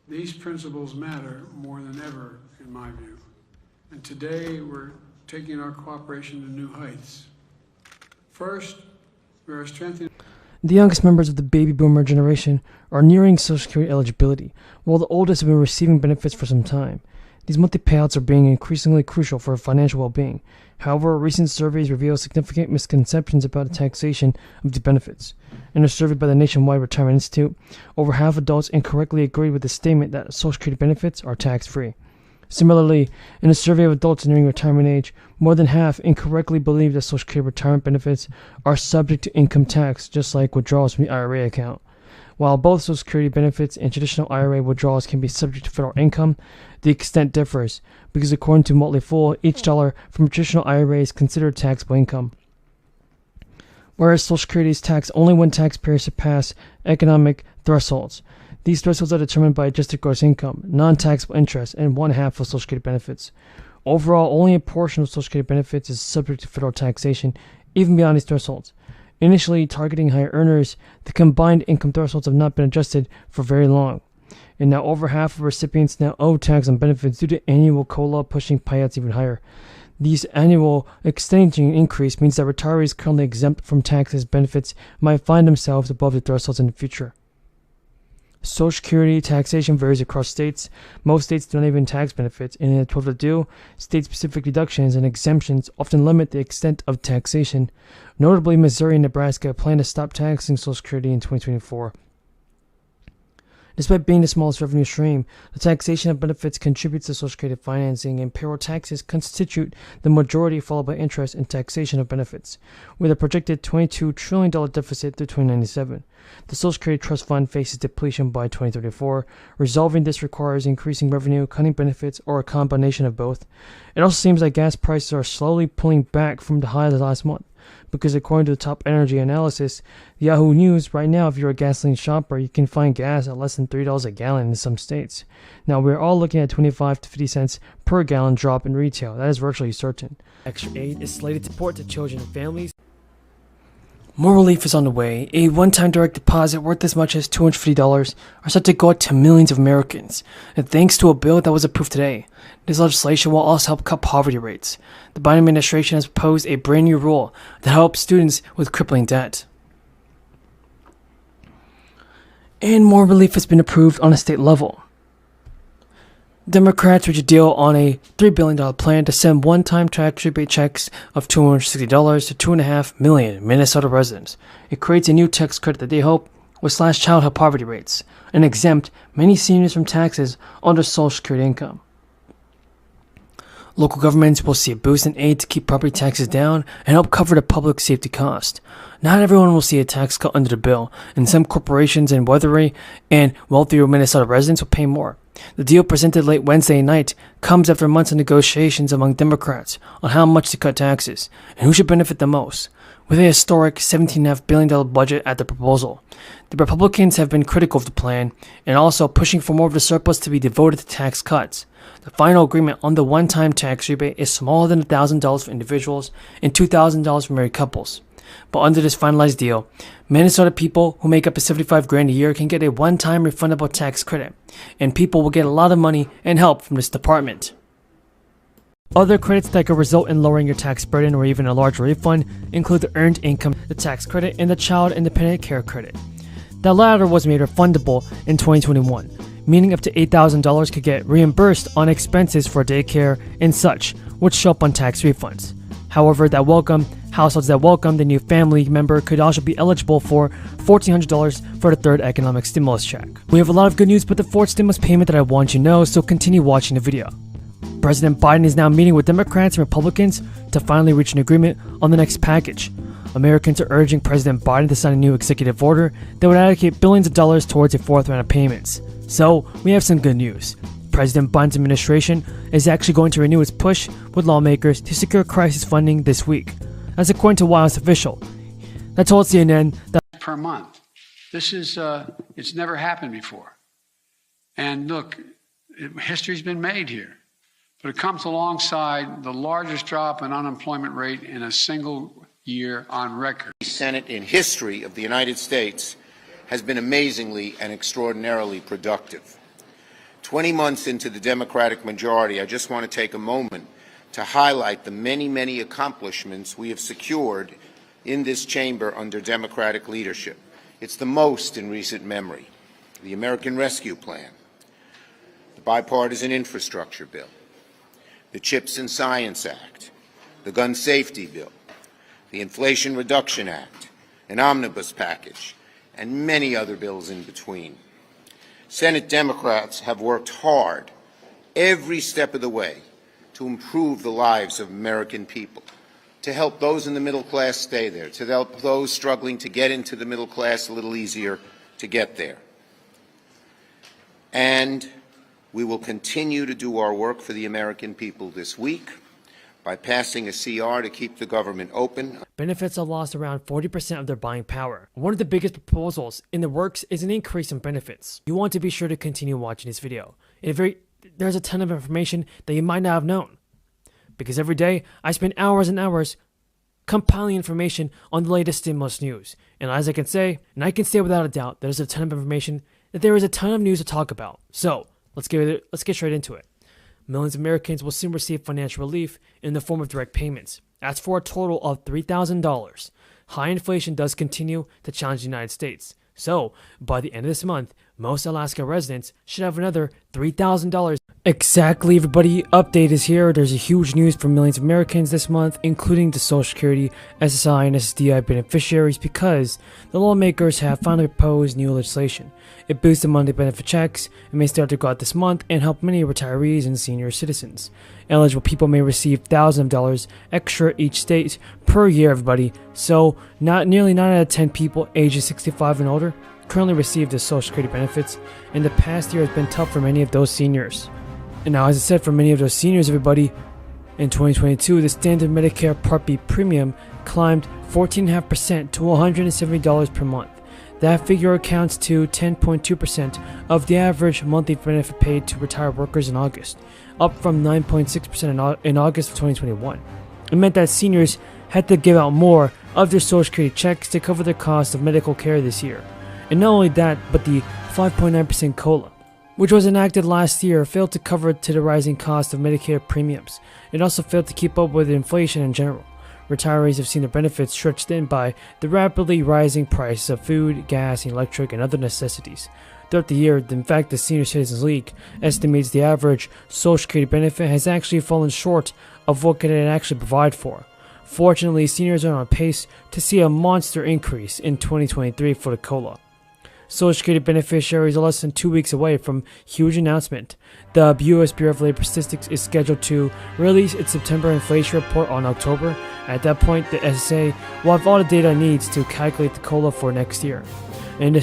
These principles matter more than ever, in my view. And today, we're taking our cooperation to new heights. First, we are strengthening. The youngest members of the baby boomer generation are nearing Social Security eligibility, while the oldest have been receiving benefits for some time. These monthly payouts are being increasingly crucial for financial well-being. However, recent surveys reveal significant misconceptions about the taxation of the benefits. In a survey by the Nationwide Retirement Institute, over half of adults incorrectly agreed with the statement that Social Security benefits are tax-free. Similarly, in a survey of adults nearing retirement age, more than half incorrectly believe that Social Security retirement benefits are subject to income tax, just like withdrawals from the IRA account. While both Social Security benefits and traditional IRA withdrawals can be subject to federal income, the extent differs, because according to Motley Fool, each dollar from a traditional IRA is considered taxable income, whereas Social Security is taxed only when taxpayers surpass economic thresholds. These thresholds are determined by adjusted gross income, non-taxable interest, and one-half of Social Security benefits. Overall, only a portion of Social Security benefits is subject to federal taxation, even beyond these thresholds. Initially targeting higher earners, the combined income thresholds have not been adjusted for very long, and now over half of recipients now owe tax on benefits due to annual COLA pushing payouts even higher. These annual extending increase means that retirees currently exempt from taxes benefits might find themselves above the thresholds in the future. Social Security taxation varies across states. Most states don't even tax benefits, and in the 12 that do, state-specific deductions and exemptions often limit the extent of taxation. Notably, Missouri and Nebraska plan to stop taxing Social Security in 2024. Despite being the smallest revenue stream, the taxation of benefits contributes to Social Security financing, and payroll taxes constitute the majority, followed by interest and taxation of benefits, with a projected $22 trillion deficit through 2097. The Social Security Trust Fund faces depletion by 2034. Resolving this requires increasing revenue, cutting benefits, or a combination of both. It also seems like gas prices are slowly pulling back from the highs of last month, because according to the top energy analysis, Yahoo News, right now if you're a gasoline shopper, you can find gas at less than $3 a gallon in some states. Now we're all looking at 25 to 50 cents per gallon drop in retail. That is virtually certain. Extra aid is slated to support to children and families. More relief is on the way. A one-time direct deposit worth as much as $250 are set to go out to millions of Americans, and thanks to a bill that was approved today. This legislation will also help cut poverty rates. The Biden administration has proposed a brand new rule that helps students with crippling debt. And more relief has been approved on a state level. Democrats reached a deal on a $3 billion plan to send one-time tax rebate checks of $260 to 2.5 million Minnesota residents. It creates a new tax credit that they hope will slash childhood poverty rates and exempt many seniors from taxes on their Social Security income. Local governments will see a boost in aid to keep property taxes down and help cover the public safety cost. Not everyone will see a tax cut under the bill, and some corporations and wealthier Minnesota residents will pay more. The deal presented late Wednesday night comes after months of negotiations among Democrats on how much to cut taxes and who should benefit the most. With a historic $17.5 billion budget at the proposal, the Republicans have been critical of the plan and also pushing for more of the surplus to be devoted to tax cuts. The final agreement on the one-time tax rebate is smaller than $1,000 for individuals and $2,000 for married couples. But under this finalized deal, Minnesota people who make up to $75,000 a year can get a one-time refundable tax credit, and people will get a lot of money and help from this department. Other credits that could result in lowering your tax burden or even a large refund include the Earned Income, the Tax Credit, and the Child Independent Care Credit. The latter was made refundable in 2021, meaning up to $8,000 could get reimbursed on expenses for daycare and such, which show up on tax refunds. However, households that welcome the new family member could also be eligible for $1,400 for the third economic stimulus check. We have a lot of good news about the fourth stimulus payment that I want you to know, so continue watching the video. President Biden is now meeting with Democrats and Republicans to finally reach an agreement on the next package. Americans are urging President Biden to sign a new executive order that would allocate billions of dollars towards a fourth round of payments. So, we have some good news. President Biden's administration is actually going to renew its push with lawmakers to secure crisis funding this week. That's according to White House official that told CNN that per month. This is, it's never happened before. And look, history's been made here. But it comes alongside the largest drop in unemployment rate in a single year on record. The Senate in history of the United States has been amazingly and extraordinarily productive. 20 months into the Democratic majority, I just want to take a moment to highlight the many, many accomplishments we have secured in this chamber under Democratic leadership. It's the most in recent memory. The American Rescue Plan, the Bipartisan Infrastructure Bill, the CHIPS and Science Act, the Gun Safety Bill, the Inflation Reduction Act, an omnibus package, and many other bills in between. Senate Democrats have worked hard every step of the way to improve the lives of American people, to help those in the middle class stay there, to help those struggling to get into the middle class a little easier to get there. And we will continue to do our work for the American people this week by passing a CR to keep the government open. Benefits have lost around 40% of their buying power. One of the biggest proposals in the works is an increase in benefits. You want to be sure to continue watching this video. There's a ton of information that you might not have known. Because every day, I spend hours and hours compiling information on the latest stimulus news. And as I can say without a doubt, there's a ton of information, that there is a ton of news to talk about. So, let's get straight into it. Millions of Americans will soon receive financial relief in the form of direct payments. That's for a total of $3,000. High inflation does continue to challenge the United States. So, by the end of this month, most Alaska residents should have another $3,000. Exactly, everybody. Update is here. There's a huge news for millions of Americans this month, including the Social Security, SSI, and SSDI beneficiaries, because the lawmakers have finally proposed new legislation. It boosts the monthly benefit checks and may start to go out this month and help many retirees and senior citizens. Eligible people may receive thousands of dollars extra each state per year, everybody. So, nearly 9 out of 10 people ages 65 and older currently receive the Social Security benefits, and the past year has been tough for many of those seniors. And now, as I said, for many of those seniors, everybody, in 2022, the standard Medicare Part B premium climbed 14.5% to $170 per month. That figure accounts to 10.2% of the average monthly benefit paid to retired workers in August, up from 9.6% in August of 2021. It meant that seniors had to give out more of their Social Security checks to cover the cost of medical care this year. And not only that, but the 5.9% COLA, which was enacted last year, failed to cover to the rising cost of Medicare premiums. It also failed to keep up with inflation in general. Retirees have seen their benefits stretched thin by the rapidly rising prices of food, gas, electric, and other necessities. Throughout the year, in fact, the Senior Citizens League estimates the average Social Security benefit has actually fallen short of what it can actually provide for. Fortunately, seniors are on pace to see a monster increase in 2023 for the COLA. Social Security beneficiaries are less than 2 weeks away from huge announcement. The U.S. Bureau of Labor Statistics is scheduled to release its September inflation report on October. At that point, the SSA will have all the data it needs to calculate the COLA for next year. And the